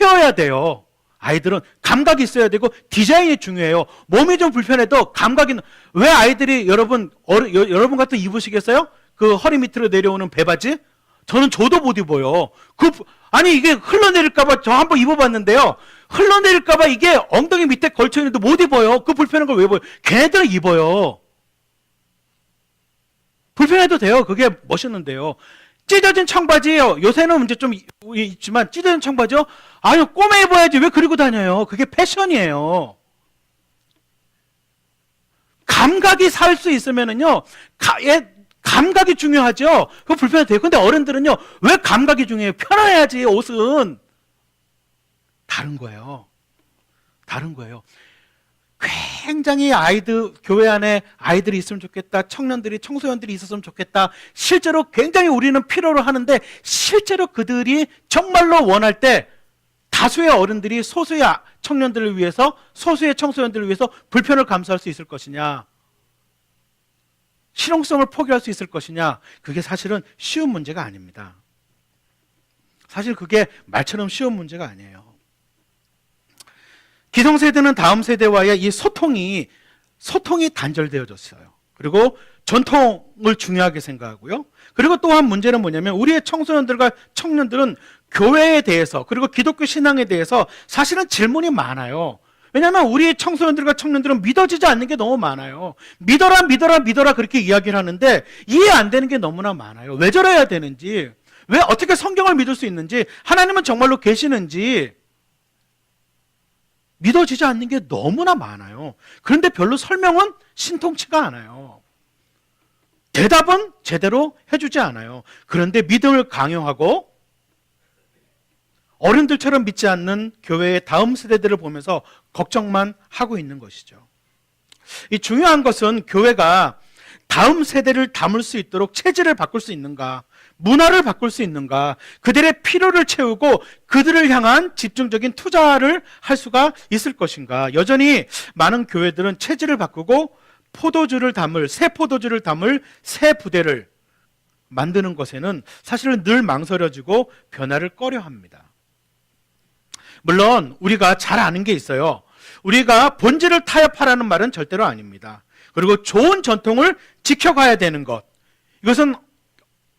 키워야 돼요. 아이들은 감각이 있어야 되고 디자인이 중요해요. 몸이 좀 불편해도 감각이, 왜 아이들이 여러분 같은 입으시겠어요? 그 허리 밑으로 내려오는 배바지? 저도 못 입어요. 아니 이게 흘러내릴까봐 저 한번 입어봤는데요. 흘러내릴까봐 이게 엉덩이 밑에 걸쳐있는데 못 입어요. 그 불편한 걸 왜 입어요? 걔네들은 입어요. 불편해도 돼요. 그게 멋있는데요. 찢어진 청바지예요. 요새는 이제 좀 있지만 찢어진 청바지요? 아유, 꼬매 입어야지. 왜 그리고 다녀요? 그게 패션이에요. 감각이 살 수 있으면은요, 감각이 중요하죠. 그거 불편해도 돼요. 근데 어른들은요, 왜 감각이 중요해요? 편해야지, 옷은. 다른 거예요. 다른 거예요. 굉장히 교회 안에 아이들이 있으면 좋겠다. 청소년들이 있었으면 좋겠다. 실제로 굉장히 우리는 필요로 하는데, 실제로 그들이 정말로 원할 때 다수의 어른들이 소수의 청년들을 위해서, 소수의 청소년들을 위해서 불편을 감수할 수 있을 것이냐, 실용성을 포기할 수 있을 것이냐, 그게 사실은 쉬운 문제가 아닙니다. 사실 그게 말처럼 쉬운 문제가 아니에요. 기성세대는 다음 세대와의 이 소통이 단절되어졌어요. 그리고 전통을 중요하게 생각하고요. 그리고 또 한 문제는 뭐냐면, 우리의 청소년들과 청년들은 교회에 대해서, 그리고 기독교 신앙에 대해서 사실은 질문이 많아요. 왜냐하면 우리 청소년들과 청년들은 믿어지지 않는 게 너무 많아요. 믿어라 그렇게 이야기를 하는데 이해 안 되는 게 너무나 많아요. 왜 저래야 되는지, 왜 어떻게 성경을 믿을 수 있는지, 하나님은 정말로 계시는지 믿어지지 않는 게 너무나 많아요. 그런데 별로 설명은 신통치가 않아요. 대답은 제대로 해주지 않아요. 그런데 믿음을 강요하고 어른들처럼 믿지 않는 교회의 다음 세대들을 보면서 걱정만 하고 있는 것이죠. 이 중요한 것은 교회가 다음 세대를 담을 수 있도록 체질을 바꿀 수 있는가, 문화를 바꿀 수 있는가, 그들의 필요를 채우고 그들을 향한 집중적인 투자를 할 수가 있을 것인가. 여전히 많은 교회들은 체질을 바꾸고 새 포도주를 담을 새 부대를 만드는 것에는 사실은 늘 망설여지고 변화를 꺼려합니다. 물론 우리가 잘 아는 게 있어요. 우리가 본질을 타협하라는 말은 절대로 아닙니다. 그리고 좋은 전통을 지켜가야 되는 것, 이것은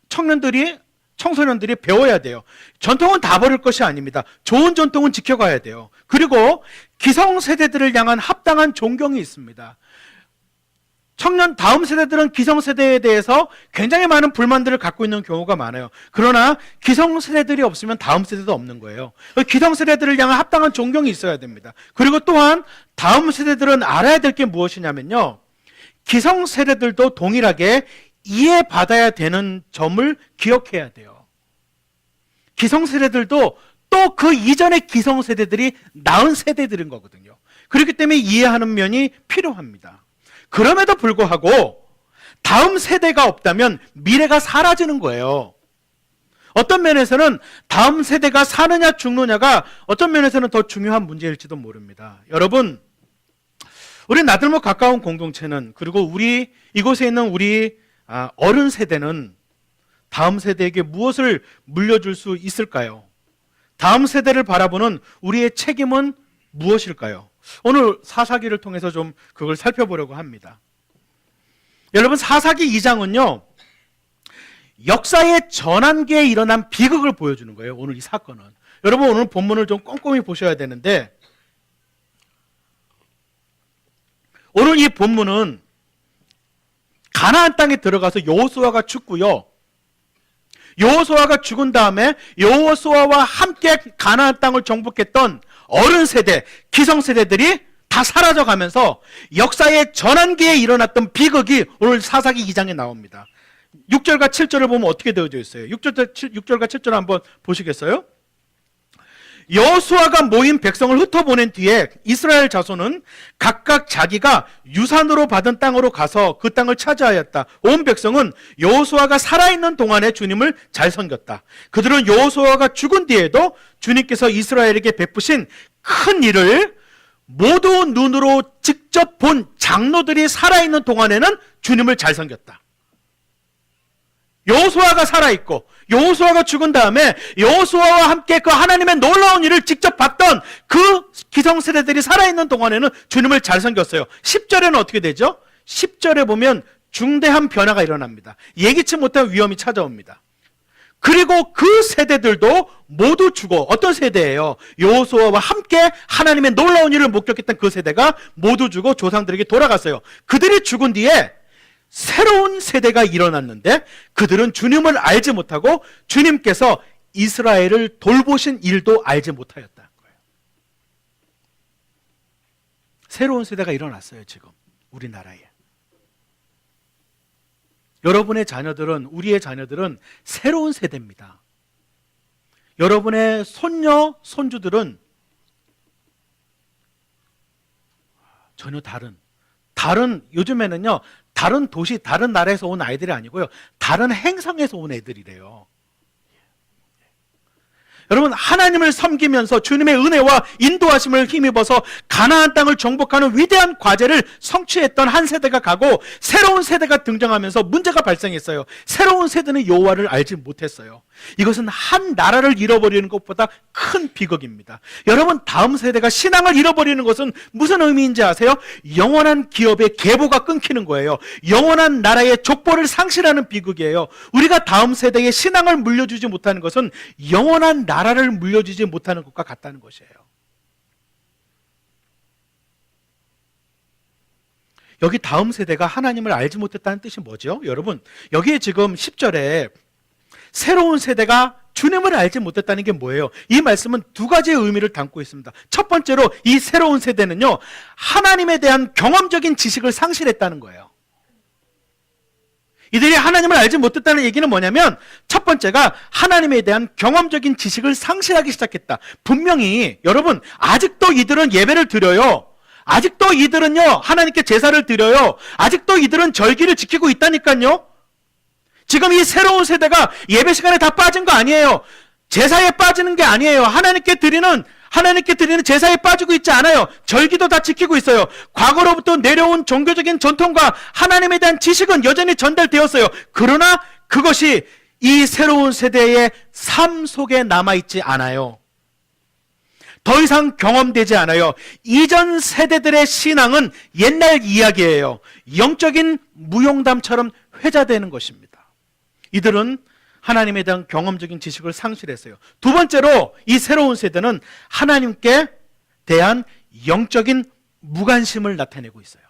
청소년들이 배워야 돼요. 전통은 다 버릴 것이 아닙니다. 좋은 전통은 지켜가야 돼요. 그리고 기성세대들을 향한 합당한 존경이 있습니다. 다음 세대들은 기성세대에 대해서 굉장히 많은 불만들을 갖고 있는 경우가 많아요. 그러나 기성세대들이 없으면 다음 세대도 없는 거예요. 기성세대들을 향한 합당한 존경이 있어야 됩니다. 그리고 또한 다음 세대들은 알아야 될 게 무엇이냐면요, 기성세대들도 동일하게 이해받아야 되는 점을 기억해야 돼요. 기성세대들도 또 그 이전의 기성세대들이 나은 세대들인 거거든요. 그렇기 때문에 이해하는 면이 필요합니다. 그럼에도 불구하고 다음 세대가 없다면 미래가 사라지는 거예요. 어떤 면에서는 다음 세대가 사느냐 죽느냐가 어떤 면에서는 더 중요한 문제일지도 모릅니다. 여러분, 우리 나들목 가까운 공동체는, 그리고 이곳에 있는 우리 어른 세대는 다음 세대에게 무엇을 물려줄 수 있을까요? 다음 세대를 바라보는 우리의 책임은 무엇일까요? 오늘 사사기를 통해서 좀 그걸 살펴보려고 합니다. 여러분, 사사기 2장은요, 역사의 전환기에 일어난 비극을 보여주는 거예요. 오늘 이 사건은. 여러분, 오늘 본문을 좀 꼼꼼히 보셔야 되는데, 오늘 이 본문은 가나안 땅에 들어가서 여호수아가 죽고요, 여호수아가 죽은 다음에 여호수아와 함께 가나안 땅을 정복했던 어른 세대, 기성 세대들이 다 사라져가면서 역사의 전환기에 일어났던 비극이 오늘 사사기 2장에 나옵니다. 6절과 7절을 보면 어떻게 되어져 있어요? 6절과 7절 한번 보시겠어요? 여호수아가 모인 백성을 흩어보낸 뒤에 이스라엘 자손은 각각 자기가 유산으로 받은 땅으로 가서 그 땅을 차지하였다. 온 백성은 여호수아가 살아있는 동안에 주님을 잘 섬겼다. 그들은 여호수아가 죽은 뒤에도 주님께서 이스라엘에게 베푸신 큰 일을 모두 눈으로 직접 본 장로들이 살아있는 동안에는 주님을 잘 섬겼다. 여호수아가 살아있고 여호수아가 죽은 다음에 여호수아와 함께 그 하나님의 놀라운 일을 직접 봤던 그 기성세대들이 살아있는 동안에는 주님을 잘 섬겼어요. 10절에는 어떻게 되죠? 10절에 보면 중대한 변화가 일어납니다. 예기치 못한 위험이 찾아옵니다. 그리고 그 세대들도 모두 죽어. 어떤 세대예요? 여호수아와 함께 하나님의 놀라운 일을 목격했던 그 세대가 모두 죽어 조상들에게 돌아갔어요. 그들이 죽은 뒤에 새로운 세대가 일어났는데 그들은 주님을 알지 못하고 주님께서 이스라엘을 돌보신 일도 알지 못하였다는 거예요. 새로운 세대가 일어났어요, 지금 우리나라에. 여러분의 자녀들은, 우리의 자녀들은 새로운 세대입니다. 여러분의 손녀, 손주들은 전혀 다른 요즘에는요, 다른 도시, 다른 나라에서 온 아이들이 아니고요, 다른 행성에서 온 애들이래요. 여러분, 하나님을 섬기면서 주님의 은혜와 인도하심을 힘입어서 가나안 땅을 정복하는 위대한 과제를 성취했던 한 세대가 가고 새로운 세대가 등장하면서 문제가 발생했어요. 새로운 세대는 여호와를 알지 못했어요. 이것은 한 나라를 잃어버리는 것보다 큰 비극입니다. 여러분, 다음 세대가 신앙을 잃어버리는 것은 무슨 의미인지 아세요? 영원한 기업의 계보가 끊기는 거예요. 영원한 나라의 족보를 상실하는 비극이에요. 우리가 다음 세대에 신앙을 물려주지 못하는 것은 영원한 나라를 물려주지 못하는 것과 같다는 것이에요. 여기 다음 세대가 하나님을 알지 못했다는 뜻이 뭐죠? 여러분, 여기에 지금 10절에 새로운 세대가 주님을 알지 못했다는 게 뭐예요? 이 말씀은 두 가지의 의미를 담고 있습니다. 첫 번째로 이 새로운 세대는요, 하나님에 대한 경험적인 지식을 상실했다는 거예요. 이들이 하나님을 알지 못했다는 얘기는 뭐냐면, 첫 번째가 하나님에 대한 경험적인 지식을 상실하기 시작했다. 분명히 여러분, 아직도 이들은 예배를 드려요. 아직도 이들은요, 하나님께 제사를 드려요. 아직도 이들은 절기를 지키고 있다니까요. 지금 이 새로운 세대가 예배 시간에 다 빠진 거 아니에요. 제사에 빠지는 게 아니에요. 하나님께 드리는 제사에 빠지고 있지 않아요. 절기도 다 지키고 있어요. 과거로부터 내려온 종교적인 전통과 하나님에 대한 지식은 여전히 전달되었어요. 그러나 그것이 이 새로운 세대의 삶 속에 남아있지 않아요. 더 이상 경험되지 않아요. 이전 세대들의 신앙은 옛날 이야기예요. 영적인 무용담처럼 회자되는 것입니다. 이들은 하나님에 대한 경험적인 지식을 상실했어요. 두 번째로 이 새로운 세대는 하나님께 대한 영적인 무관심을 나타내고 있어요.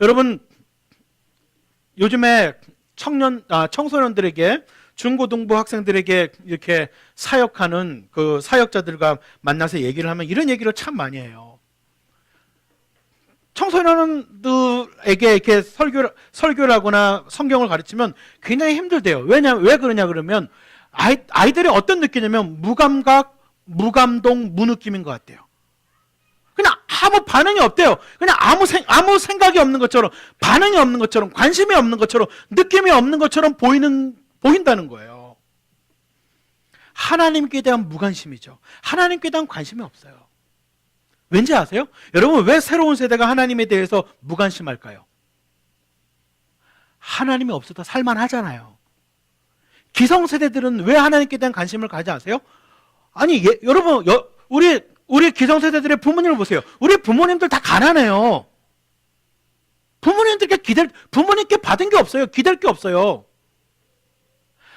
여러분, 요즘에 청소년들에게, 중고등부 학생들에게 이렇게 사역하는 그 사역자들과 만나서 얘기를 하면 이런 얘기를 참 많이 해요. 청소년들에게 이렇게 설교를 하거나 성경을 가르치면 굉장히 힘들대요. 왜 그러냐 그러면 아이들이 어떤 느낌이냐면 무감각, 무감동, 무느낌인 것 같아요. 그냥 아무 반응이 없대요. 그냥 아무 생각이 없는 것처럼, 반응이 없는 것처럼, 관심이 없는 것처럼, 느낌이 없는 것처럼 보인다는 거예요. 하나님께 대한 무관심이죠. 하나님께 대한 관심이 없어요. 왠지 아세요? 여러분, 왜 새로운 세대가 하나님에 대해서 무관심할까요? 하나님이 없어도 살만하잖아요. 기성세대들은 왜 하나님께 대한 관심을 가지 아세요? 아니, 여러분, 우리 기성세대들의 부모님을 보세요. 우리 부모님들 다 가난해요. 부모님께 받은 게 없어요. 기댈 게 없어요.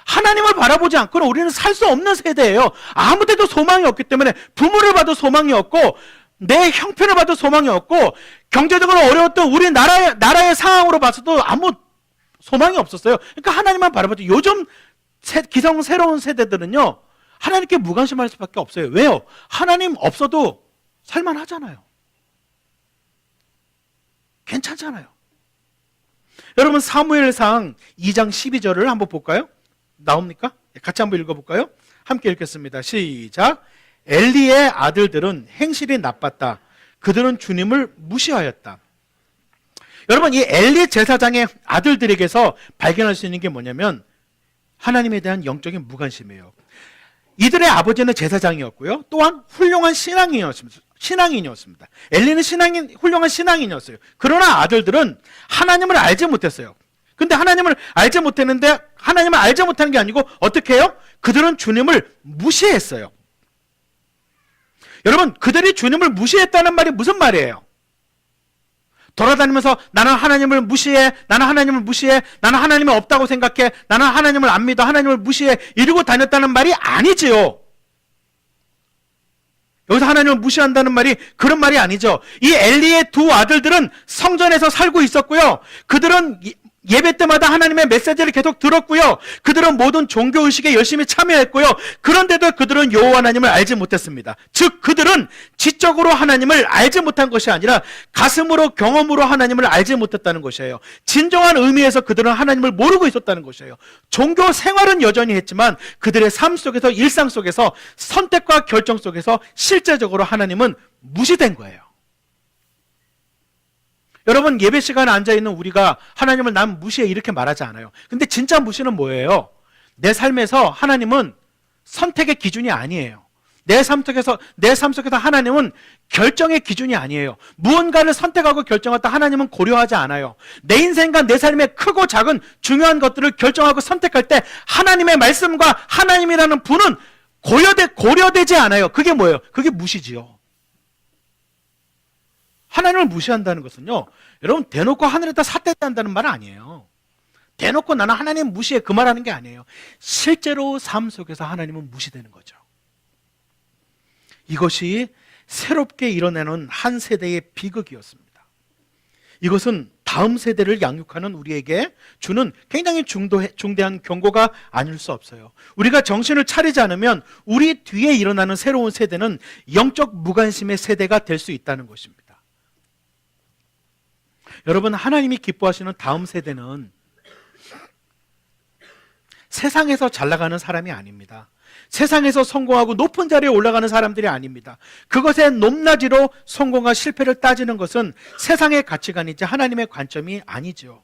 하나님을 바라보지 않고는 우리는 살 수 없는 세대예요. 아무 데도 소망이 없기 때문에 부모를 봐도 소망이 없고, 내 형편을 봐도 소망이 없고, 경제적으로 어려웠던 우리 나라의 상황으로 봐서도 아무 소망이 없었어요. 그러니까 하나님만 바라보죠. 요즘 새로운 세대들은요, 하나님께 무관심할 수밖에 없어요. 왜요? 하나님 없어도 살만하잖아요. 괜찮잖아요. 여러분, 사무엘상 2장 12절을 한번 볼까요? 나옵니까? 같이 한번 읽어볼까요? 함께 읽겠습니다. 시작. 엘리의 아들들은 행실이 나빴다. 그들은 주님을 무시하였다. 여러분, 이 엘리 제사장의 아들들에게서 발견할 수 있는 게 뭐냐면 하나님에 대한 영적인 무관심이에요. 이들의 아버지는 제사장이었고요, 또한 훌륭한 신앙인이었습니다. 엘리는 훌륭한 신앙인이었어요. 그러나 아들들은 하나님을 알지 못했어요. 근데 하나님을 알지 못했는데 하나님을 알지 못하는 게 아니고 어떻게 해요? 그들은 주님을 무시했어요. 여러분, 그들이 주님을 무시했다는 말이 무슨 말이에요? 돌아다니면서 나는 하나님을 무시해, 나는 하나님을 무시해, 나는 하나님이 없다고 생각해, 나는 하나님을 안 믿어, 하나님을 무시해 이러고 다녔다는 말이 아니지요. 여기서 하나님을 무시한다는 말이 그런 말이 아니죠. 이 엘리의 두 아들들은 성전에서 살고 있었고요. 그들은 예배 때마다 하나님의 메시지를 계속 들었고요. 그들은 모든 종교의식에 열심히 참여했고요. 그런데도 그들은 여호와 하나님을 알지 못했습니다. 즉 그들은 지적으로 하나님을 알지 못한 것이 아니라 가슴으로 경험으로 하나님을 알지 못했다는 것이에요. 진정한 의미에서 그들은 하나님을 모르고 있었다는 것이에요. 종교 생활은 여전히 했지만 그들의 삶 속에서, 일상 속에서, 선택과 결정 속에서 실제적으로 하나님은 무시된 거예요. 여러분, 예배 시간에 앉아있는 우리가 하나님을 난 무시해 이렇게 말하지 않아요. 근데 진짜 무시는 뭐예요? 내 삶에서 하나님은 선택의 기준이 아니에요. 내 삶 속에서 하나님은 결정의 기준이 아니에요. 무언가를 선택하고 결정할 때 하나님은 고려하지 않아요. 내 인생과 내 삶의 크고 작은 중요한 것들을 결정하고 선택할 때 하나님의 말씀과 하나님이라는 분은 고려되지 않아요. 그게 뭐예요? 그게 무시지요. 하나님을 무시한다는 것은요, 여러분, 대놓고 하늘에다 삿대한다는 말 아니에요. 대놓고 나는 하나님 무시해 그 말하는 게 아니에요. 실제로 삶 속에서 하나님은 무시되는 거죠. 이것이 새롭게 일어나는 한 세대의 비극이었습니다. 이것은 다음 세대를 양육하는 우리에게 주는 굉장히 중대한 경고가 아닐 수 없어요. 우리가 정신을 차리지 않으면 우리 뒤에 일어나는 새로운 세대는 영적 무관심의 세대가 될 수 있다는 것입니다. 여러분, 하나님이 기뻐하시는 다음 세대는 세상에서 잘 나가는 사람이 아닙니다. 세상에서 성공하고 높은 자리에 올라가는 사람들이 아닙니다. 그것의 높낮이로 성공과 실패를 따지는 것은 세상의 가치관이지 하나님의 관점이 아니죠.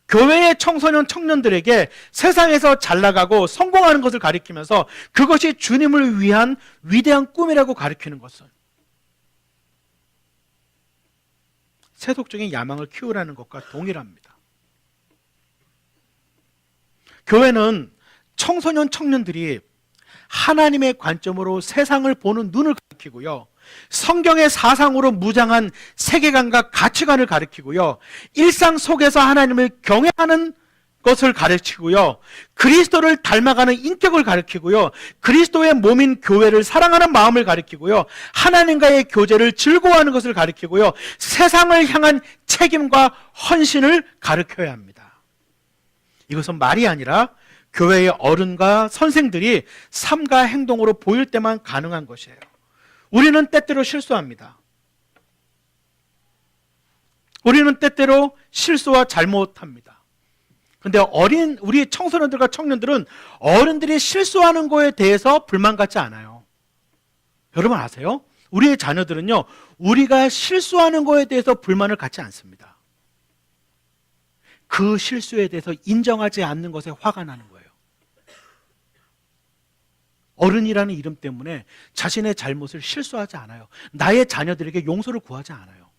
교회의 청소년 청년들에게 세상에서 잘 나가고 성공하는 것을 가리키면서 그것이 주님을 위한 위대한 꿈이라고 가리키는 것은 세속적인 야망을 키우라는 것과 동일합니다. 교회는 청소년 청년들이 하나님의 관점으로 세상을 보는 눈을 가리키고요, 성경의 사상으로 무장한 세계관과 가치관을 가리키고요, 일상 속에서 하나님을 경외하는 것을 가르치고요, 그리스도를 닮아가는 인격을 가르치고요, 그리스도의 몸인 교회를 사랑하는 마음을 가르치고요, 하나님과의 교제를 즐거워하는 것을 가르치고요, 세상을 향한 책임과 헌신을 가르쳐야 합니다. 이것은 말이 아니라 교회의 어른과 선생들이 삶과 행동으로 보일 때만 가능한 것이에요. 우리는 때때로 실수합니다. 우리는 때때로 실수와 잘못합니다. 근데 우리 청소년들과 청년들은 어른들이 실수하는 거에 대해서 불만 갖지 않아요. 여러분 아세요? 우리의 자녀들은요, 우리가 실수하는 거에 대해서 불만을 갖지 않습니다. 그 실수에 대해서 인정하지 않는 것에 화가 나는 거예요. 어른이라는 이름 때문에 자신의 잘못을 실수하지 않아요. 나의 자녀들에게 용서를 구하지 않아요.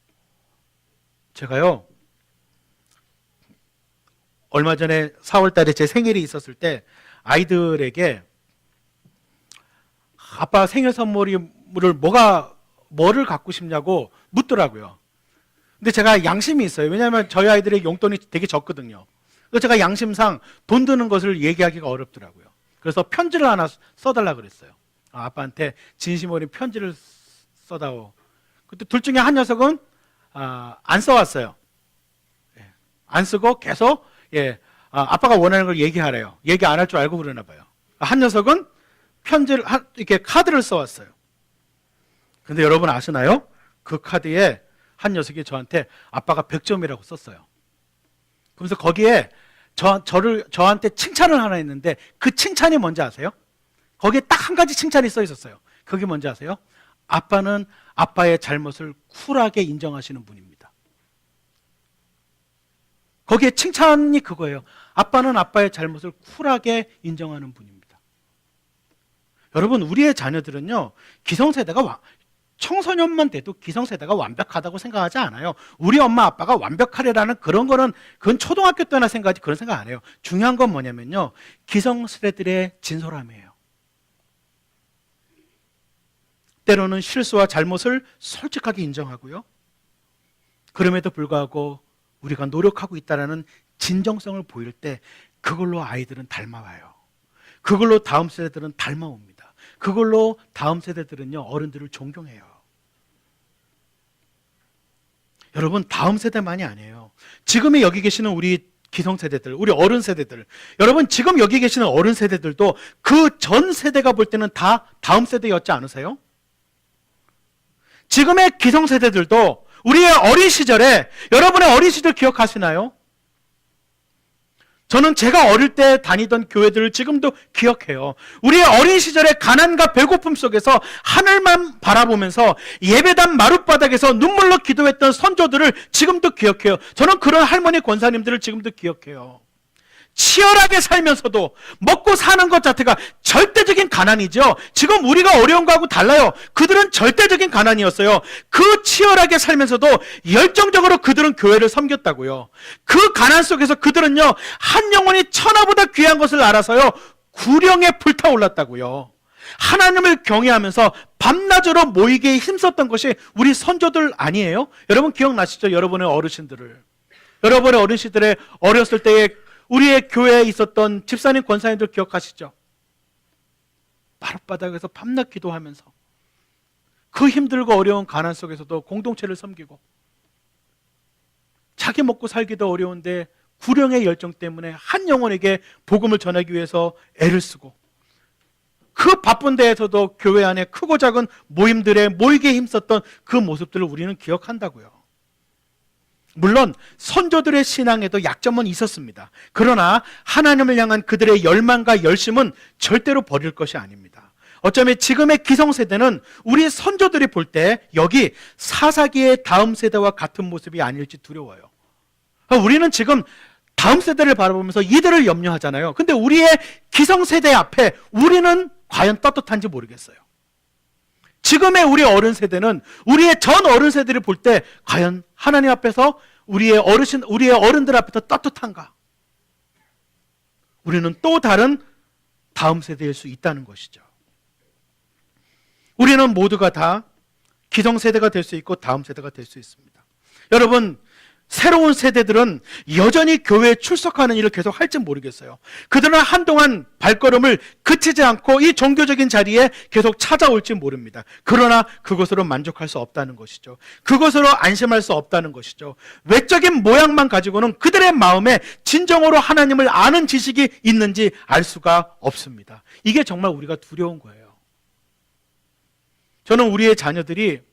제가요, 얼마 전에 4월 달에 제 생일이 있었을 때 아이들에게 아빠 생일 선물을 뭐를 갖고 싶냐고 묻더라고요. 근데 제가 양심이 있어요. 왜냐하면 저희 아이들의 용돈이 되게 적거든요. 그래서 제가 양심상 돈 드는 것을 얘기하기가 어렵더라고요. 그래서 편지를 하나 써달라고 그랬어요. 아빠한테 진심 어린 편지를 써다오. 그때 둘 중에 한 녀석은 안 써왔어요. 안 쓰고 계속 아빠가 원하는 걸 얘기하래요. 얘기 안 할 줄 알고 그러나 봐요. 한 녀석은 편지를 이렇게 카드를 써왔어요. 근데 여러분 아시나요? 그 카드에 한 녀석이 저한테 아빠가 100점이라고 썼어요. 그래서 거기에 저한테 칭찬을 하나 했는데 그 칭찬이 뭔지 아세요? 거기에 딱 한 가지 칭찬이 써 있었어요. 그게 뭔지 아세요? 아빠는 아빠의 잘못을 쿨하게 인정하시는 분입니다. 거기에 칭찬이 그거예요. 아빠는 아빠의 잘못을 쿨하게 인정하는 분입니다. 여러분, 우리의 자녀들은요, 기성세대가 청소년만 돼도 기성세대가 완벽하다고 생각하지 않아요. 우리 엄마 아빠가 완벽하리라는 그런 거는 그건 초등학교 때나 생각하지 그런 생각 안 해요. 중요한 건 뭐냐면요, 기성세대들의 진솔함이에요. 때로는 실수와 잘못을 솔직하게 인정하고요, 그럼에도 불구하고 우리가 노력하고 있다는 진정성을 보일 때 그걸로 아이들은 닮아와요. 그걸로 다음 세대들은 닮아옵니다. 그걸로 다음 세대들은요, 어른들을 존경해요. 여러분, 다음 세대만이 아니에요. 지금의 여기 계시는 우리 기성세대들, 우리 어른 세대들, 여러분 지금 여기 계시는 어른 세대들도 그 전 세대가 볼 때는 다 다음 세대였지 않으세요? 지금의 기성세대들도 우리의 어린 시절에, 여러분의 어린 시절 기억하시나요? 저는 제가 어릴 때 다니던 교회들을 지금도 기억해요. 우리의 어린 시절의 가난과 배고픔 속에서 하늘만 바라보면서 예배당 마룻바닥에서 눈물로 기도했던 선조들을 지금도 기억해요. 저는 그런 할머니 권사님들을 지금도 기억해요. 치열하게 살면서도 먹고 사는 것 자체가 절대적인 가난이죠. 지금 우리가 어려운 거하고 달라요. 그들은 절대적인 가난이었어요. 그 치열하게 살면서도 열정적으로 그들은 교회를 섬겼다고요. 그 가난 속에서 그들은요, 한 영혼이 천하보다 귀한 것을 알아서요, 구령에 불타올랐다고요. 하나님을 경외하면서 밤낮으로 모이게 힘썼던 것이 우리 선조들 아니에요? 여러분 기억나시죠? 여러분의 어르신들을, 여러분의 어르신들의 어렸을 때의 우리의 교회에 있었던 집사님, 권사님들 기억하시죠? 마룻바닥에서 밤낮 기도하면서 그 힘들고 어려운 가난 속에서도 공동체를 섬기고, 자기 먹고 살기도 어려운데 구령의 열정 때문에 한 영혼에게 복음을 전하기 위해서 애를 쓰고, 그 바쁜 데에서도 교회 안에 크고 작은 모임들에 모이게 힘썼던 그 모습들을 우리는 기억한다고요. 물론 선조들의 신앙에도 약점은 있었습니다. 그러나 하나님을 향한 그들의 열망과 열심은 절대로 버릴 것이 아닙니다. 어쩌면 지금의 기성세대는 우리 선조들이 볼 때 여기 사사기의 다음 세대와 같은 모습이 아닐지 두려워요. 우리는 지금 다음 세대를 바라보면서 이들을 염려하잖아요. 근데 우리의 기성세대 앞에 우리는 과연 떳떳한지 모르겠어요. 지금의 우리 어른 세대는 우리의 전 어른 세대를 볼 때 과연 하나님 앞에서 우리의 어른들 앞에서 떳떳한가? 우리는 또 다른 다음 세대일 수 있다는 것이죠. 우리는 모두가 다 기성세대가 될 수 있고 다음 세대가 될 수 있습니다. 여러분, 새로운 세대들은 여전히 교회에 출석하는 일을 계속 할지 모르겠어요. 그들은 한동안 발걸음을 그치지 않고 이 종교적인 자리에 계속 찾아올지 모릅니다. 그러나 그것으로 만족할 수 없다는 것이죠. 그것으로 안심할 수 없다는 것이죠. 외적인 모양만 가지고는 그들의 마음에 진정으로 하나님을 아는 지식이 있는지 알 수가 없습니다. 이게 정말 우리가 두려운 거예요. 저는 우리의 자녀들이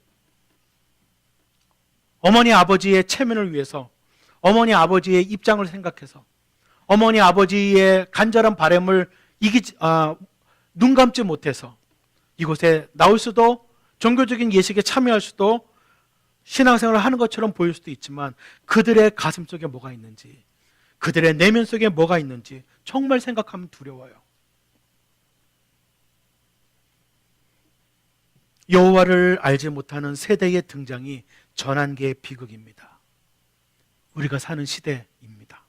어머니 아버지의 체면을 위해서, 어머니 아버지의 입장을 생각해서, 어머니 아버지의 간절한 바람을 눈 감지 못해서 이곳에 나올 수도, 종교적인 예식에 참여할 수도, 신앙생활을 하는 것처럼 보일 수도 있지만 그들의 가슴 속에 뭐가 있는지, 그들의 내면 속에 뭐가 있는지 정말 생각하면 두려워요. 여호와를 알지 못하는 세대의 등장이 전환기의 비극입니다. 우리가 사는 시대입니다.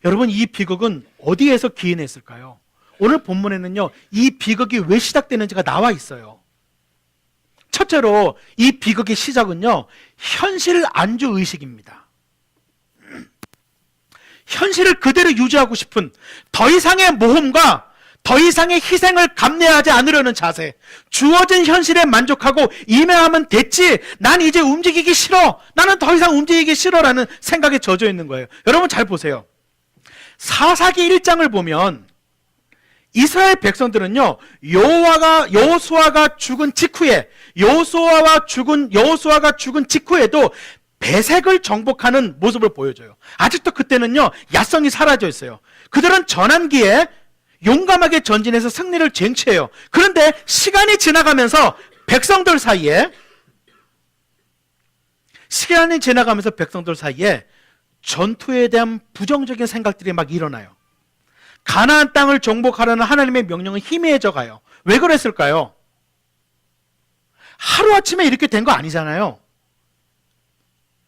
여러분, 이 비극은 어디에서 기인했을까요? 오늘 본문에는요, 이 비극이 왜 시작되는지가 나와 있어요. 첫째로 이 비극의 시작은요, 현실 안주 의식입니다. 현실을 그대로 유지하고 싶은, 더 이상의 모험과 더 이상의 희생을 감내하지 않으려는 자세, 주어진 현실에 만족하고 임해하면 됐지, 난 이제 움직이기 싫어, 나는 더 이상 움직이기 싫어라는 생각에 젖어 있는 거예요. 여러분 잘 보세요. 사사기 1장을 보면 이스라엘 백성들은요, 여호수아가 죽은 직후에도 배색을 정복하는 모습을 보여줘요. 아직도 그때는요, 야성이 사라져 있어요. 그들은 전환기에 용감하게 전진해서 승리를 쟁취해요. 그런데 시간이 지나가면서 백성들 사이에 전투에 대한 부정적인 생각들이 막 일어나요. 가나안 땅을 정복하려는 하나님의 명령은 희미해져 가요. 왜 그랬을까요? 하루아침에 이렇게 된 거 아니잖아요.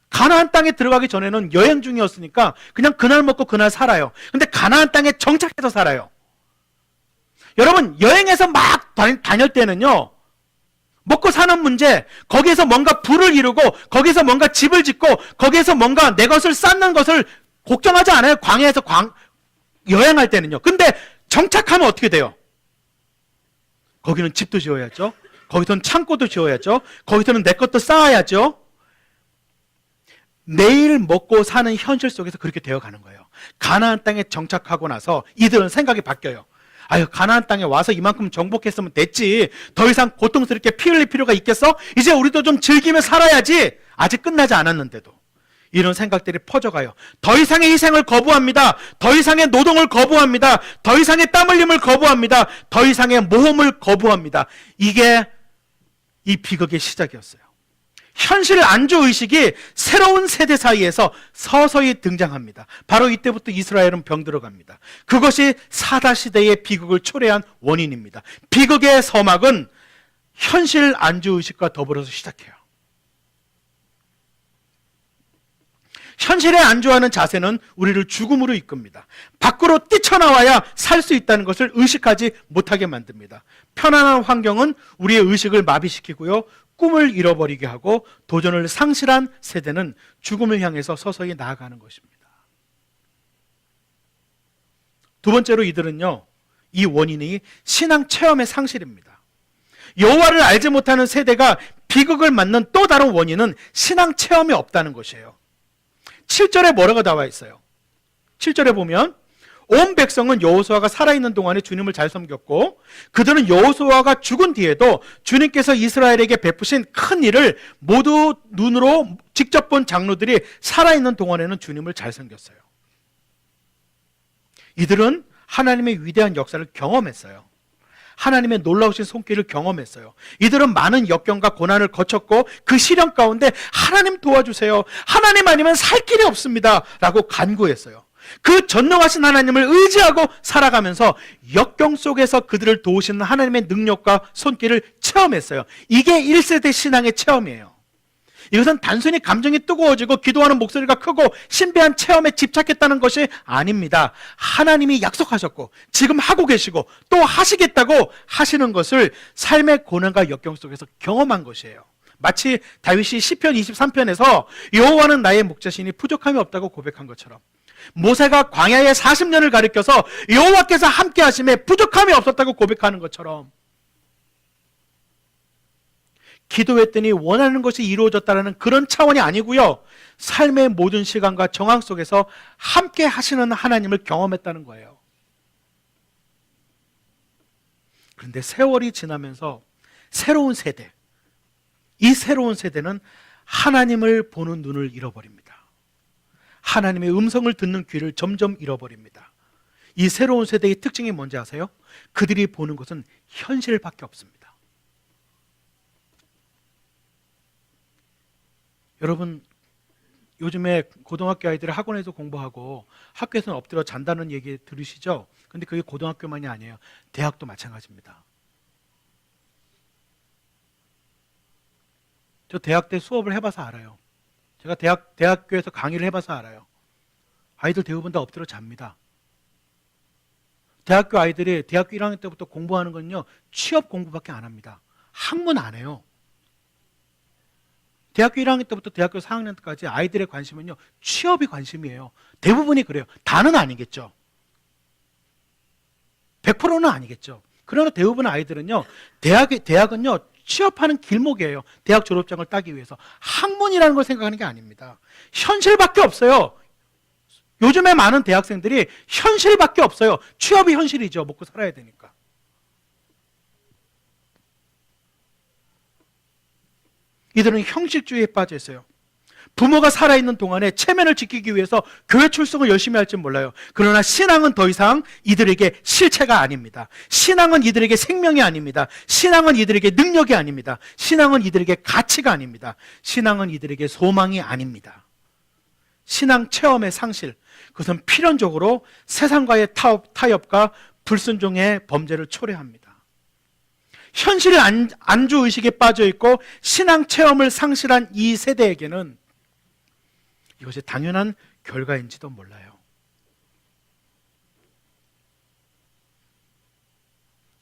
가나안 땅에 들어가기 전에는 여행 중이었으니까 그냥 그날 먹고 그날 살아요. 근데 가나안 땅에 정착해서 살아요. 여러분, 여행해서 막 다닐 때는요, 먹고 사는 문제, 거기에서 뭔가 부를 이루고, 거기에서 뭔가 집을 짓고, 거기에서 뭔가 내 것을 쌓는 것을 걱정하지 않아요. 광야에서 여행할 때는요. 근데 정착하면 어떻게 돼요? 거기는 집도 지어야죠. 거기서는 창고도 지어야죠. 거기서는 내 것도 쌓아야죠. 내일 먹고 사는 현실 속에서 그렇게 되어가는 거예요. 가나안 땅에 정착하고 나서 이들은 생각이 바뀌어요. 아유, 가나안 땅에 와서 이만큼 정복했으면 됐지. 더 이상 고통스럽게 피 흘릴 필요가 있겠어? 이제 우리도 좀 즐기며 살아야지. 아직 끝나지 않았는데도. 이런 생각들이 퍼져가요. 더 이상의 희생을 거부합니다. 더 이상의 노동을 거부합니다. 더 이상의 땀 흘림을 거부합니다. 더 이상의 모험을 거부합니다. 이게 이 비극의 시작이었어요. 현실 안주의식이 새로운 세대 사이에서 서서히 등장합니다. 바로 이때부터 이스라엘은 병들어갑니다. 그것이 사다시대의 비극을 초래한 원인입니다. 비극의 서막은 현실 안주의식과 더불어서 시작해요. 현실에 안주하는 자세는 우리를 죽음으로 이끕니다. 밖으로 뛰쳐나와야 살 수 있다는 것을 의식하지 못하게 만듭니다. 편안한 환경은 우리의 의식을 마비시키고요, 꿈을 잃어버리게 하고 도전을 상실한 세대는 죽음을 향해서 서서히 나아가는 것입니다. 두 번째로 이들은요, 이 원인이 신앙 체험의 상실입니다. 여호와를 알지 못하는 세대가 비극을 맞는 또 다른 원인은 신앙 체험이 없다는 것이에요. 7절에 뭐라고 나와 있어요? 7절에 보면 온 백성은 여호수아가 살아있는 동안에 주님을 잘 섬겼고 그들은 여호수아가 죽은 뒤에도 주님께서 이스라엘에게 베푸신 큰 일을 모두 눈으로 직접 본 장로들이 살아있는 동안에는 주님을 잘 섬겼어요. 이들은 하나님의 위대한 역사를 경험했어요. 하나님의 놀라우신 손길을 경험했어요. 이들은 많은 역경과 고난을 거쳤고 그 시련 가운데 하나님 도와주세요. 하나님 아니면 살 길이 없습니다. 라고 간구했어요. 그 전능하신 하나님을 의지하고 살아가면서 역경 속에서 그들을 도우시는 하나님의 능력과 손길을 체험했어요. 이게 1세대 신앙의 체험이에요. 이것은 단순히 감정이 뜨거워지고 기도하는 목소리가 크고 신비한 체험에 집착했다는 것이 아닙니다. 하나님이 약속하셨고 지금 하고 계시고 또 하시겠다고 하시는 것을 삶의 고난과 역경 속에서 경험한 것이에요. 마치 다윗이 시편 23편에서 여호와는 나의 목자시니 부족함이 없다고 고백한 것처럼 모세가 광야의 40년을 가리켜서 여호와께서 함께 하심에 부족함이 없었다고 고백하는 것처럼 기도했더니 원하는 것이 이루어졌다는 그런 차원이 아니고요, 삶의 모든 시간과 정황 속에서 함께 하시는 하나님을 경험했다는 거예요. 그런데 세월이 지나면서 새로운 세대, 이 새로운 세대는 하나님을 보는 눈을 잃어버립니다. 하나님의 음성을 듣는 귀를 점점 잃어버립니다. 이 새로운 세대의 특징이 뭔지 아세요? 그들이 보는 것은 현실밖에 없습니다. 여러분, 요즘에 고등학교 아이들이 학원에서 공부하고 학교에서는 엎드려 잔다는 얘기 들으시죠? 근데 그게 고등학교만이 아니에요. 대학도 마찬가지입니다. 저 대학 때 수업을 해봐서 알아요. 제가 대학교에서 강의를 해봐서 알아요. 아이들 대부분 다 엎드려 잡니다. 대학교 아이들이 대학교 1학년 때부터 공부하는 건요, 취업 공부밖에 안 합니다. 학문 안 해요. 대학교 1학년 때부터 대학교 4학년 때까지 아이들의 관심은요, 취업이 관심이에요. 대부분이 그래요. 다는 아니겠죠. 100%는 아니겠죠. 그러나 대부분의 아이들은요, 대학은요, 취업하는 길목이에요. 대학 졸업장을 따기 위해서. 학문이라는 걸 생각하는 게 아닙니다. 현실밖에 없어요. 요즘에 많은 대학생들이 현실밖에 없어요. 취업이 현실이죠. 먹고 살아야 되니까. 이들은 형식주의에 빠져 있어요. 부모가 살아있는 동안에 체면을 지키기 위해서 교회 출석을 열심히 할지 몰라요. 그러나 신앙은 더 이상 이들에게 실체가 아닙니다. 신앙은 이들에게 생명이 아닙니다. 신앙은 이들에게 능력이 아닙니다. 신앙은 이들에게 가치가 아닙니다. 신앙은 이들에게 소망이 아닙니다. 신앙 체험의 상실, 그것은 필연적으로 세상과의 타협과 불순종의 범죄를 초래합니다. 현실 안주의식에 빠져있고 신앙 체험을 상실한 이 세대에게는 이것이 당연한 결과인지도 몰라요.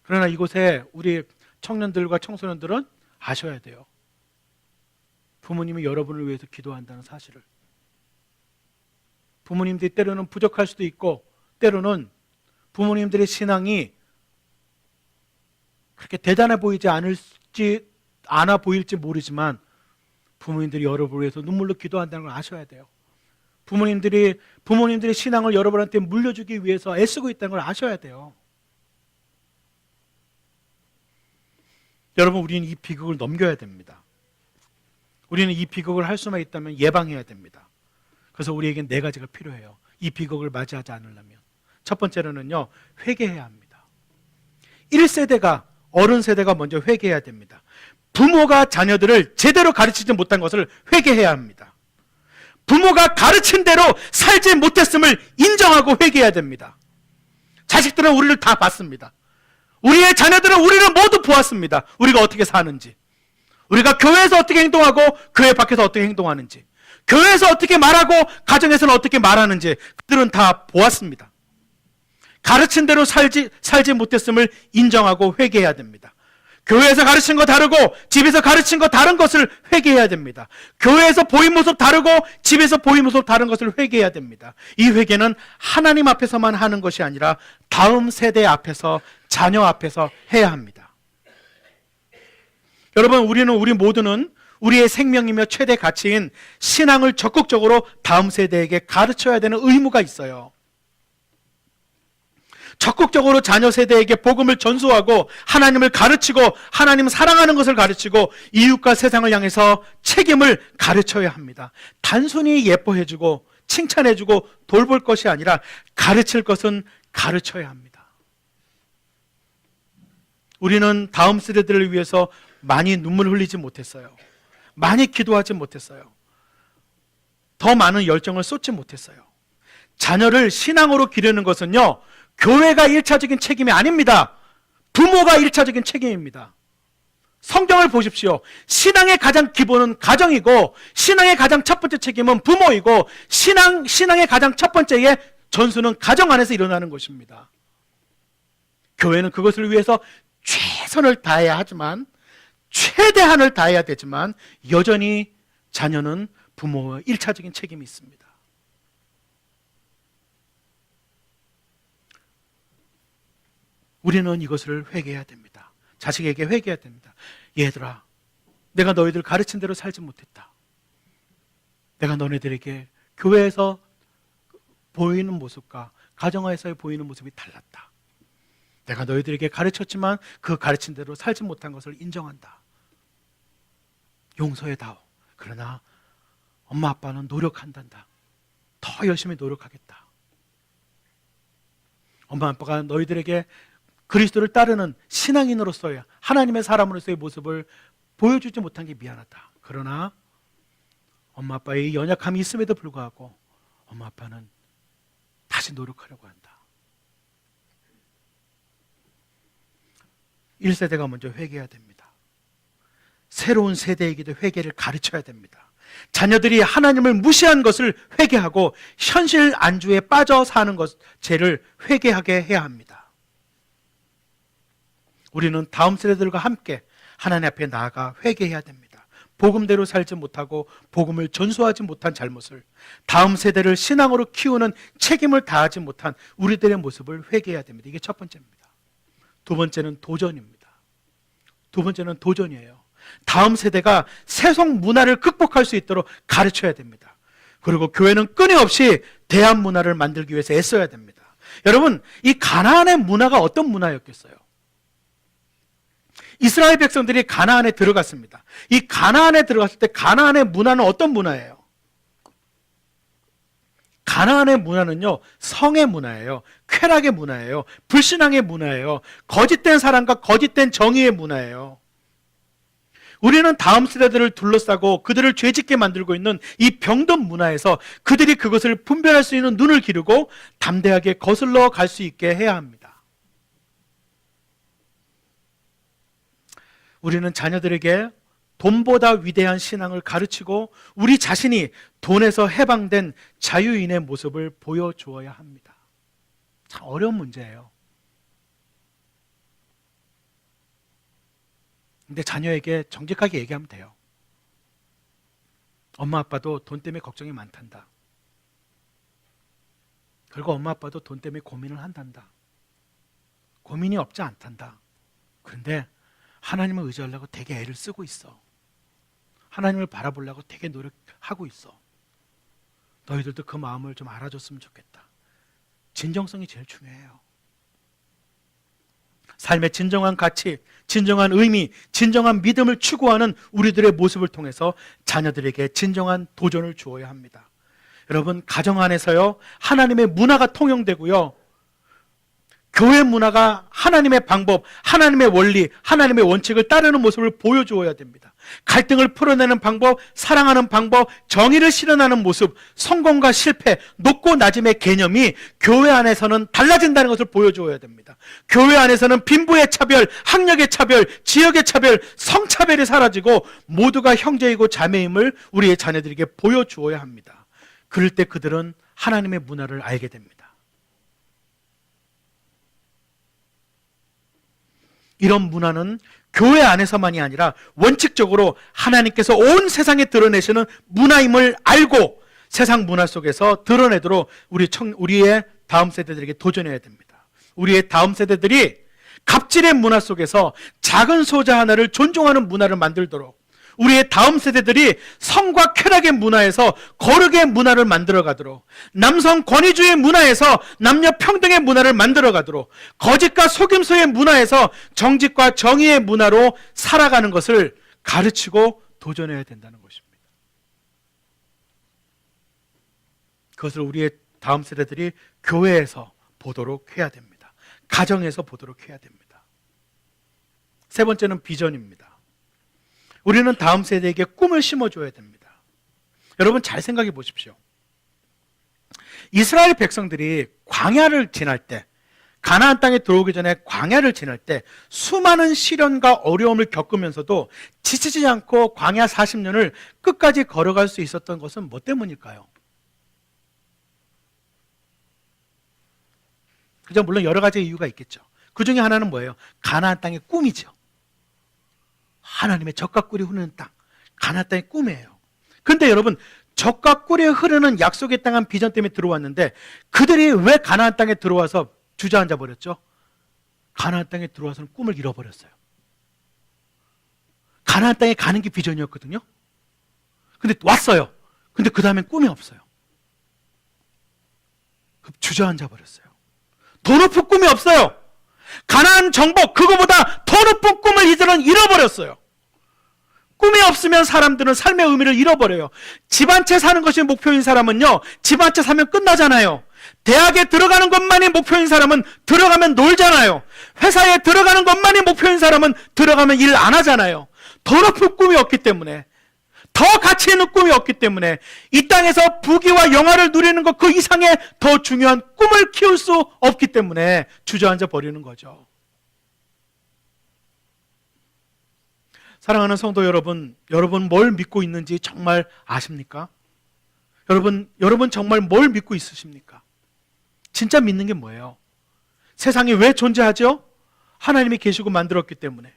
그러나 이곳에 우리 청년들과 청소년들은 아셔야 돼요. 부모님이 여러분을 위해서 기도한다는 사실을. 부모님들이 때로는 부족할 수도 있고 때로는 부모님들의 신앙이 그렇게 대단해 보이지 않아 보일지 모르지만 부모님들이 여러분을 위해서 눈물로 기도한다는 걸 아셔야 돼요. 부모님들의 신앙을 여러분한테 물려주기 위해서 애쓰고 있다는 걸 아셔야 돼요. 여러분, 우리는 이 비극을 넘겨야 됩니다. 우리는 이 비극을 할 수만 있다면 예방해야 됩니다. 그래서 우리에겐 네 가지가 필요해요. 이 비극을 맞이하지 않으려면. 첫 번째로는요, 회개해야 합니다. 1세대가, 어른 세대가 먼저 회개해야 됩니다. 부모가 자녀들을 제대로 가르치지 못한 것을 회개해야 합니다. 부모가 가르친 대로 살지 못했음을 인정하고 회개해야 됩니다. 자식들은 우리를 다 봤습니다. 우리의 자녀들은 우리를 모두 보았습니다. 우리가 어떻게 사는지, 우리가 교회에서 어떻게 행동하고 교회 밖에서 어떻게 행동하는지, 교회에서 어떻게 말하고 가정에서는 어떻게 말하는지 그들은 다 보았습니다. 가르친 대로 살지 못했음을 인정하고 회개해야 됩니다. 교회에서 가르친 거 다르고 집에서 가르친 거 다른 것을 회개해야 됩니다. 교회에서 보인 모습 다르고 집에서 보인 모습 다른 것을 회개해야 됩니다. 이 회개는 하나님 앞에서만 하는 것이 아니라 다음 세대 앞에서, 자녀 앞에서 해야 합니다. 여러분, 우리 모두는 우리의 생명이며 최대 가치인 신앙을 적극적으로 다음 세대에게 가르쳐야 되는 의무가 있어요. 적극적으로 자녀 세대에게 복음을 전수하고 하나님을 가르치고 하나님을 사랑하는 것을 가르치고 이웃과 세상을 향해서 책임을 가르쳐야 합니다. 단순히 예뻐해주고 칭찬해주고 돌볼 것이 아니라 가르칠 것은 가르쳐야 합니다. 우리는 다음 세대들을 위해서 많이 눈물 흘리지 못했어요. 많이 기도하지 못했어요. 더 많은 열정을 쏟지 못했어요. 자녀를 신앙으로 기르는 것은요, 교회가 1차적인 책임이 아닙니다. 부모가 1차적인 책임입니다. 성경을 보십시오. 신앙의 가장 기본은 가정이고 신앙의 가장 첫 번째 책임은 부모이고 신앙의 가장 첫 번째의 전수는 가정 안에서 일어나는 것입니다. 교회는 그것을 위해서 최선을 다해야 하지만, 최대한을 다해야 되지만 여전히 자녀는 부모의 1차적인 책임이 있습니다. 우리는 이것을 회개해야 됩니다. 자식에게 회개해야 됩니다. 얘들아, 내가 너희들 가르친 대로 살지 못했다. 내가 너네들에게 교회에서 보이는 모습과 가정에서 보이는 모습이 달랐다. 내가 너희들에게 가르쳤지만 그 가르친 대로 살지 못한 것을 인정한다. 용서해다오. 그러나 엄마 아빠는 노력한단다. 더 열심히 노력하겠다. 엄마 아빠가 너희들에게 그리스도를 따르는 신앙인으로서의, 하나님의 사람으로서의 모습을 보여주지 못한 게 미안하다. 그러나 엄마 아빠의 연약함이 있음에도 불구하고 엄마 아빠는 다시 노력하려고 한다. 1세대가 먼저 회개해야 됩니다. 새로운 세대에게도 회개를 가르쳐야 됩니다. 자녀들이 하나님을 무시한 것을 회개하고 현실 안주에 빠져 사는 죄를 회개하게 해야 합니다. 우리는 다음 세대들과 함께 하나님 앞에 나아가 회개해야 됩니다. 복음대로 살지 못하고 복음을 전수하지 못한 잘못을, 다음 세대를 신앙으로 키우는 책임을 다하지 못한 우리들의 모습을 회개해야 됩니다. 이게 첫 번째입니다. 두 번째는 도전입니다. 두 번째는 도전이에요. 다음 세대가 세속 문화를 극복할 수 있도록 가르쳐야 됩니다. 그리고 교회는 끊임없이 대한 문화를 만들기 위해서 애써야 됩니다. 여러분, 이 가나안의 문화가 어떤 문화였겠어요? 이스라엘 백성들이 가나안에 들어갔습니다. 이 가나안에 들어갔을 때 가나안의 문화는 어떤 문화예요? 가나안의 문화는요, 성의 문화예요. 쾌락의 문화예요. 불신앙의 문화예요. 거짓된 사랑과 거짓된 정의의 문화예요. 우리는 다음 세대들을 둘러싸고 그들을 죄짓게 만들고 있는 이 병든 문화에서 그들이 그것을 분별할 수 있는 눈을 기르고 담대하게 거슬러 갈 수 있게 해야 합니다. 우리는 자녀들에게 돈보다 위대한 신앙을 가르치고 우리 자신이 돈에서 해방된 자유인의 모습을 보여주어야 합니다. 참 어려운 문제예요. 근데 자녀에게 정직하게 얘기하면 돼요. 엄마 아빠도 돈 때문에 걱정이 많단다. 그리고 엄마 아빠도 돈 때문에 고민을 한단다. 고민이 없지 않단다. 그런데 하나님을 의지하려고 되게 애를 쓰고 있어. 하나님을 바라보려고 되게 노력하고 있어. 너희들도 그 마음을 좀 알아줬으면 좋겠다. 진정성이 제일 중요해요. 삶의 진정한 가치, 진정한 의미, 진정한 믿음을 추구하는 우리들의 모습을 통해서 자녀들에게 진정한 도전을 주어야 합니다. 여러분, 가정 안에서요, 하나님의 문화가 통용되고요, 교회 문화가 하나님의 방법, 하나님의 원리, 하나님의 원칙을 따르는 모습을 보여주어야 됩니다. 갈등을 풀어내는 방법, 사랑하는 방법, 정의를 실현하는 모습, 성공과 실패, 높고 낮음의 개념이 교회 안에서는 달라진다는 것을 보여주어야 됩니다. 교회 안에서는 빈부의 차별, 학력의 차별, 지역의 차별, 성차별이 사라지고 모두가 형제이고 자매임을 우리의 자녀들에게 보여주어야 합니다. 그럴 때 그들은 하나님의 문화를 알게 됩니다. 이런 문화는 교회 안에서만이 아니라 원칙적으로 하나님께서 온 세상에 드러내시는 문화임을 알고 세상 문화 속에서 드러내도록 우리의 다음 세대들에게 도전해야 됩니다. 우리의 다음 세대들이 갑질의 문화 속에서 작은 소자 하나를 존중하는 문화를 만들도록, 우리의 다음 세대들이 성과 쾌락의 문화에서 거룩의 문화를 만들어가도록, 남성 권위주의 문화에서 남녀 평등의 문화를 만들어가도록, 거짓과 속임수의 문화에서 정직과 정의의 문화로 살아가는 것을 가르치고 도전해야 된다는 것입니다. 그것을 우리의 다음 세대들이 교회에서 보도록 해야 됩니다. 가정에서 보도록 해야 됩니다. 세 번째는 비전입니다. 우리는 다음 세대에게 꿈을 심어줘야 됩니다. 여러분, 잘 생각해 보십시오. 이스라엘 백성들이 광야를 지날 때, 가나안 땅에 들어오기 전에 광야를 지날 때 수많은 시련과 어려움을 겪으면서도 지치지 않고 광야 40년을 끝까지 걸어갈 수 있었던 것은 뭐 때문일까요? 그죠? 물론 여러 가지 이유가 있겠죠. 그 중에 하나는 뭐예요? 가나안 땅의 꿈이죠. 하나님의 젖과 꿀이 흐르는 땅, 가나안 땅의 꿈이에요. 그런데 여러분, 젖과 꿀이 흐르는 약속의 땅한 비전 때문에 들어왔는데 그들이 왜 가나안 땅에 들어와서 주저앉아 버렸죠? 가나안 땅에 들어와서는 꿈을 잃어버렸어요. 가나안 땅에 가는 게 비전이었거든요. 근데 왔어요. 근데 그 다음엔 꿈이 없어요. 주저앉아 버렸어요. 더 높은 꿈이 없어요. 가나안 정복, 그거보다 더 높은 꿈을 이들은 잃어버렸어요. 꿈이 없으면 사람들은 삶의 의미를 잃어버려요. 집 한 채 사는 것이 목표인 사람은요, 집 한 채 사면 끝나잖아요. 대학에 들어가는 것만이 목표인 사람은 들어가면 놀잖아요. 회사에 들어가는 것만이 목표인 사람은 들어가면 일 안 하잖아요. 더 높은 꿈이 없기 때문에, 더 가치 있는 꿈이 없기 때문에, 이 땅에서 부귀와 영화를 누리는 것 그 이상의 더 중요한 꿈을 키울 수 없기 때문에 주저앉아 버리는 거죠. 사랑하는 성도 여러분, 여러분 뭘 믿고 있는지 정말 아십니까? 여러분 정말 뭘 믿고 있으십니까? 진짜 믿는 게 뭐예요? 세상이 왜 존재하죠? 하나님이 계시고 만들었기 때문에.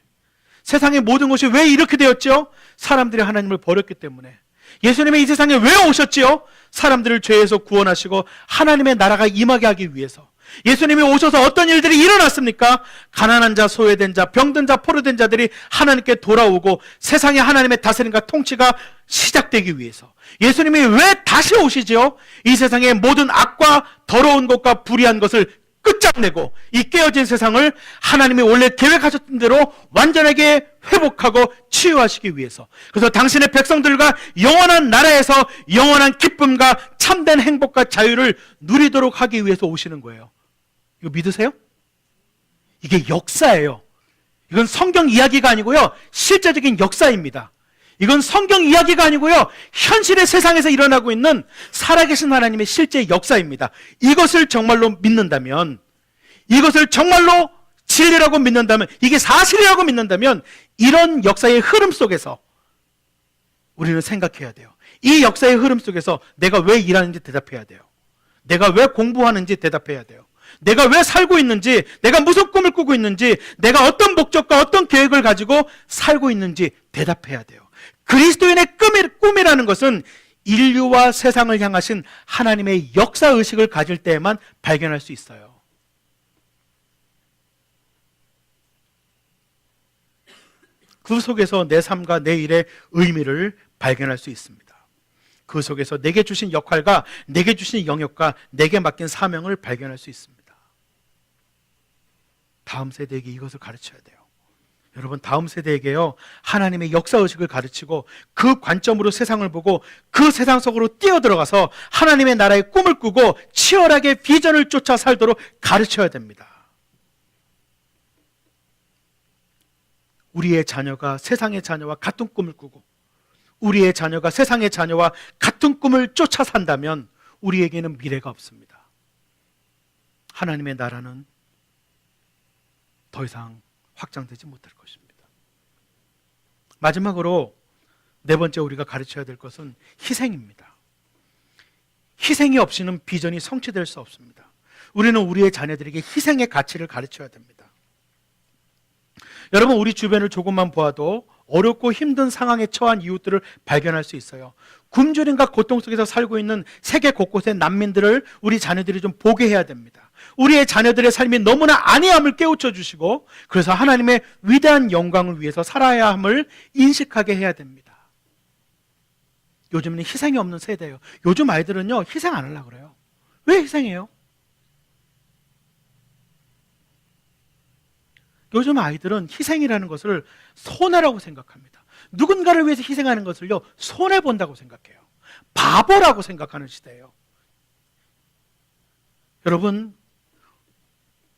세상의 모든 것이 왜 이렇게 되었죠? 사람들이 하나님을 버렸기 때문에. 예수님이 이 세상에 왜 오셨지요? 사람들을 죄에서 구원하시고 하나님의 나라가 임하게 하기 위해서. 예수님이 오셔서 어떤 일들이 일어났습니까? 가난한 자, 소외된 자, 병든 자, 포로된 자들이 하나님께 돌아오고 세상에 하나님의 다스림과 통치가 시작되기 위해서. 예수님이 왜 다시 오시지요? 이 세상의 모든 악과 더러운 것과 불의한 것을 끝장내고 이 깨어진 세상을 하나님이 원래 계획하셨던 대로 완전하게 회복하고 치유하시기 위해서. 그래서 당신의 백성들과 영원한 나라에서 영원한 기쁨과 참된 행복과 자유를 누리도록 하기 위해서 오시는 거예요. 이거 믿으세요? 이게 역사예요. 이건 성경 이야기가 아니고요, 실제적인 역사입니다. 이건 성경 이야기가 아니고요, 현실의 세상에서 일어나고 있는 살아계신 하나님의 실제 역사입니다. 이것을 정말로 믿는다면, 이것을 정말로 진리라고 믿는다면, 이게 사실이라고 믿는다면 이런 역사의 흐름 속에서 우리는 생각해야 돼요. 이 역사의 흐름 속에서 내가 왜 일하는지 대답해야 돼요. 내가 왜 공부하는지 대답해야 돼요. 내가 왜 살고 있는지, 내가 무슨 꿈을 꾸고 있는지, 내가 어떤 목적과 어떤 계획을 가지고 살고 있는지 대답해야 돼요. 그리스도인의 꿈이라는 것은 인류와 세상을 향하신 하나님의 역사의식을 가질 때에만 발견할 수 있어요. 그 속에서 내 삶과 내 일의 의미를 발견할 수 있습니다. 그 속에서 내게 주신 역할과 내게 주신 영역과 내게 맡긴 사명을 발견할 수 있습니다. 다음 세대에게 이것을 가르쳐야 돼요. 여러분, 다음 세대에게요, 하나님의 역사의식을 가르치고 그 관점으로 세상을 보고 그 세상 속으로 뛰어들어가서 하나님의 나라의 꿈을 꾸고 치열하게 비전을 쫓아 살도록 가르쳐야 됩니다. 우리의 자녀가 세상의 자녀와 같은 꿈을 꾸고 우리의 자녀가 세상의 자녀와 같은 꿈을 쫓아 산다면 우리에게는 미래가 없습니다. 하나님의 나라는 더 이상 확장되지 못할 것입니다. 마지막으로 네 번째 우리가 가르쳐야 될 것은 희생입니다. 희생이 없이는 비전이 성취될 수 없습니다. 우리는 우리의 자녀들에게 희생의 가치를 가르쳐야 됩니다. 여러분, 우리 주변을 조금만 보아도 어렵고 힘든 상황에 처한 이웃들을 발견할 수 있어요. 굶주림과 고통 속에서 살고 있는 세계 곳곳의 난민들을 우리 자녀들이 좀 보게 해야 됩니다. 우리의 자녀들의 삶이 너무나 안이함을 깨우쳐 주시고, 그래서 하나님의 위대한 영광을 위해서 살아야 함을 인식하게 해야 됩니다. 요즘은 희생이 없는 세대예요. 요즘 아이들은요, 희생 안 하려고 그래요. 왜 희생해요? 요즘 아이들은 희생이라는 것을 손해라고 생각합니다. 누군가를 위해서 희생하는 것을요, 손해본다고 생각해요. 바보라고 생각하는 시대예요. 여러분,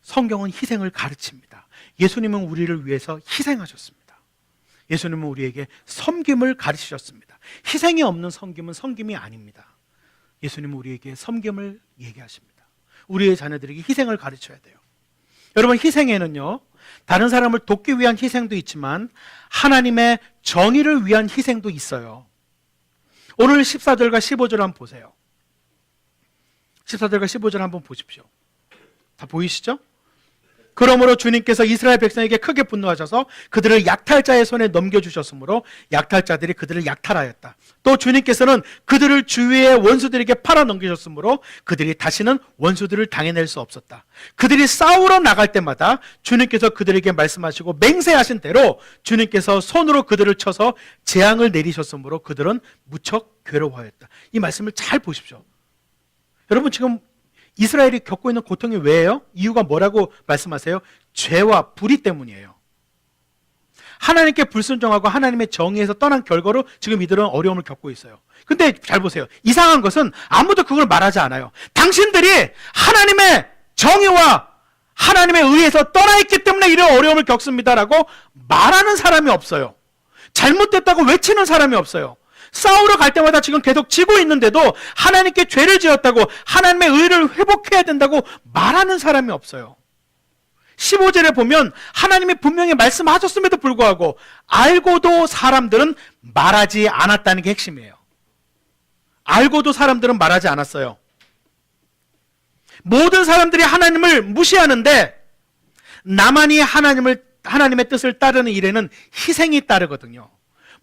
성경은 희생을 가르칩니다. 예수님은 우리를 위해서 희생하셨습니다. 예수님은 우리에게 섬김을 가르치셨습니다. 희생이 없는 섬김은 섬김이 아닙니다. 예수님은 우리에게 섬김을 얘기하십니다. 우리의 자녀들에게 희생을 가르쳐야 돼요. 여러분, 희생에는요, 다른 사람을 돕기 위한 희생도 있지만 하나님의 정의를 위한 희생도 있어요. 오늘 14절과 15절 한번 보세요. 14절과 15절 한번 보십시오. 다 보이시죠? 그러므로 주님께서 이스라엘 백성에게 크게 분노하셔서 그들을 약탈자의 손에 넘겨주셨으므로 약탈자들이 그들을 약탈하였다. 또 주님께서는 그들을 주위의 원수들에게 팔아넘기셨으므로 그들이 다시는 원수들을 당해낼 수 없었다. 그들이 싸우러 나갈 때마다 주님께서 그들에게 말씀하시고 맹세하신 대로 주님께서 손으로 그들을 쳐서 재앙을 내리셨으므로 그들은 무척 괴로워하였다. 이 말씀을 잘 보십시오. 여러분, 지금 이스라엘이 겪고 있는 고통이 왜예요? 이유가 뭐라고 말씀하세요? 죄와 불의 때문이에요. 하나님께 불순종하고 하나님의 정의에서 떠난 결과로 지금 이들은 어려움을 겪고 있어요. 근데 잘 보세요. 이상한 것은 아무도 그걸 말하지 않아요. 당신들이 하나님의 정의와 하나님의 의에서 떠나 있기 때문에 이런 어려움을 겪습니다라고 말하는 사람이 없어요. 잘못됐다고 외치는 사람이 없어요. 싸우러 갈 때마다 지금 계속 지고 있는데도 하나님께 죄를 지었다고, 하나님의 의를 회복해야 된다고 말하는 사람이 없어요. 15절에 보면 하나님이 분명히 말씀하셨음에도 불구하고 알고도 사람들은 말하지 않았다는 게 핵심이에요. 알고도 사람들은 말하지 않았어요. 모든 사람들이 하나님을 무시하는데 나만이 하나님의 뜻을 따르는 일에는 희생이 따르거든요.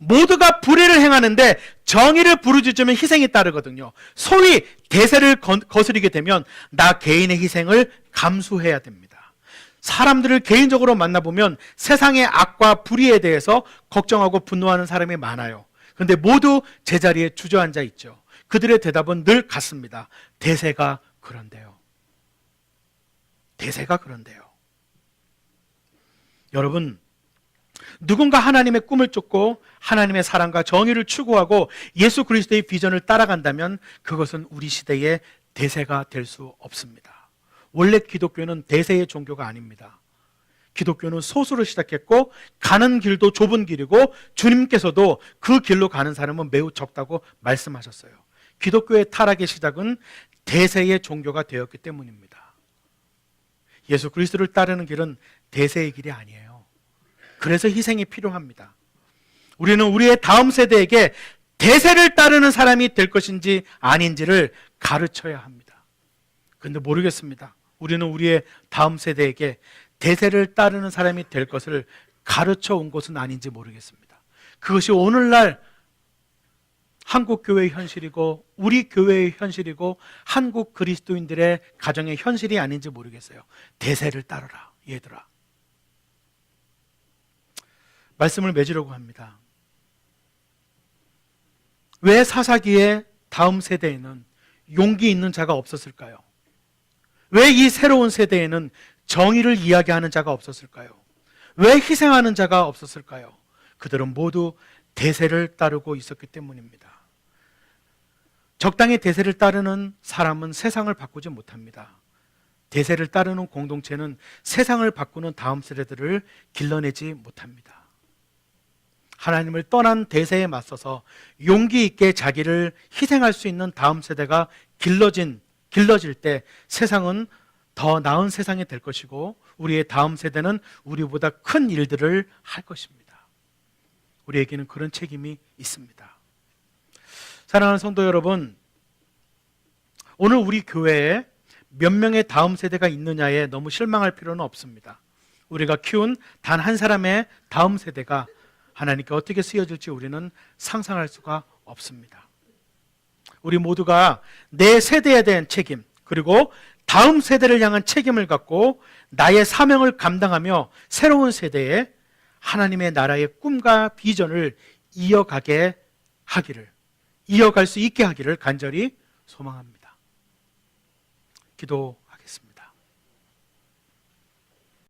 모두가 불의를 행하는데 정의를 부르짖으면 희생이 따르거든요. 소위 대세를 거스르게 되면 나 개인의 희생을 감수해야 됩니다. 사람들을 개인적으로 만나보면 세상의 악과 불의에 대해서 걱정하고 분노하는 사람이 많아요. 그런데 모두 제자리에 주저앉아 있죠. 그들의 대답은 늘 같습니다. 대세가 그런데요. 대세가 그런데요. 여러분, 누군가 하나님의 꿈을 쫓고 하나님의 사랑과 정의를 추구하고 예수 그리스도의 비전을 따라간다면 그것은 우리 시대의 대세가 될 수 없습니다. 원래 기독교는 대세의 종교가 아닙니다. 기독교는 소수로 시작했고 가는 길도 좁은 길이고 주님께서도 그 길로 가는 사람은 매우 적다고 말씀하셨어요. 기독교의 타락의 시작은 대세의 종교가 되었기 때문입니다. 예수 그리스도를 따르는 길은 대세의 길이 아니에요. 그래서 희생이 필요합니다. 우리는 우리의 다음 세대에게 대세를 따르는 사람이 될 것인지 아닌지를 가르쳐야 합니다. 그런데 모르겠습니다. 우리는 우리의 다음 세대에게 대세를 따르는 사람이 될 것을 가르쳐 온 것은 아닌지 모르겠습니다. 그것이 오늘날 한국 교회의 현실이고 우리 교회의 현실이고 한국 그리스도인들의 가정의 현실이 아닌지 모르겠어요. 대세를 따르라, 얘들아. 말씀을 맺으려고 합니다. 왜 사사기의 다음 세대에는 용기 있는 자가 없었을까요? 왜 이 새로운 세대에는 정의를 이야기하는 자가 없었을까요? 왜 희생하는 자가 없었을까요? 그들은 모두 대세를 따르고 있었기 때문입니다. 적당히 대세를 따르는 사람은 세상을 바꾸지 못합니다. 대세를 따르는 공동체는 세상을 바꾸는 다음 세대들을 길러내지 못합니다. 하나님을 떠난 대세에 맞서서 용기 있게 자기를 희생할 수 있는 다음 세대가 길러질 때 세상은 더 나은 세상이 될 것이고 우리의 다음 세대는 우리보다 큰 일들을 할 것입니다. 우리에게는 그런 책임이 있습니다. 사랑하는 성도 여러분, 오늘 우리 교회에 몇 명의 다음 세대가 있느냐에 너무 실망할 필요는 없습니다. 우리가 키운 단 한 사람의 다음 세대가 하나님께 어떻게 쓰여질지 우리는 상상할 수가 없습니다. 우리 모두가 내 세대에 대한 책임, 그리고 다음 세대를 향한 책임을 갖고 나의 사명을 감당하며 새로운 세대에 하나님의 나라의 꿈과 비전을 이어갈 수 있게 하기를 간절히 소망합니다. 기도하겠습니다.